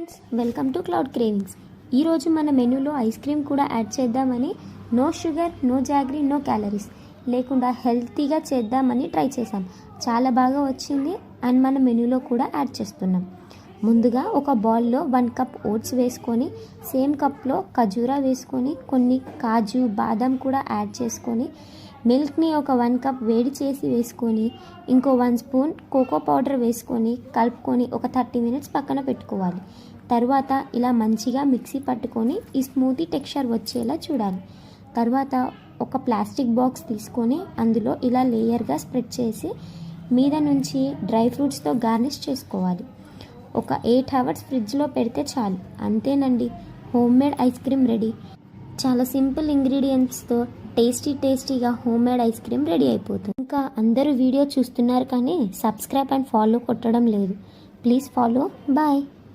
Friends, welcome to Cloud Cravings. ఈరోజు మన మెనూలో ఐస్ క్రీమ్ కూడా యాడ్ చేద్దామని no sugar, no jaggery, no calories లేకుండా హెల్తీగా చేద్దామని ట్రై చేసాం. చాలా బాగా వచ్చింది అండ్ మన మెనూలో కూడా యాడ్ చేస్తున్నాం. ముందుగా ఒక బౌల్లో 1 కప్ ఓట్స్ వేసుకొని సేమ్ కప్లో ఖజూరా వేసుకొని కొన్ని కాజు, బాదం కూడా యాడ్ చేసుకొని మిల్క్ని ఒక 1 కప్ వేడి చేసి వేసుకొని ఇంకో 1 స్పూన్ కోకో పౌడర్ వేసుకొని కలుపుకొని ఒక 30 మినిట్స్ పక్కన పెట్టుకోవాలి. తర్వాత ఇలా మంచిగా మిక్సీ పట్టుకొని ఈ స్మూతీ టెక్స్చర్ వచ్చేలా చూడాలి. తర్వాత ఒక ప్లాస్టిక్ బాక్స్ తీసుకొని అందులో ఇలా లేయర్గా స్ప్రెడ్ చేసి మీద నుంచి డ్రై ఫ్రూట్స్తో గార్నిష్ చేసుకోవాలి. ఒక 8 అవర్స్ ఫ్రిడ్జ్లో పెడితే చాలు. అంతేనండి, home made ice cream ready. చాలా సింపుల్ ఇంగ్రీడియంట్స్తో టేస్టీగా home made ice cream ready అయిపోతుంది. ఇంకా అందరూ వీడియో చూస్తున్నారు కానీ సబ్స్క్రైబ్ అండ్ ఫాలో కొట్టడం లేదు. Please follow. బాయ్.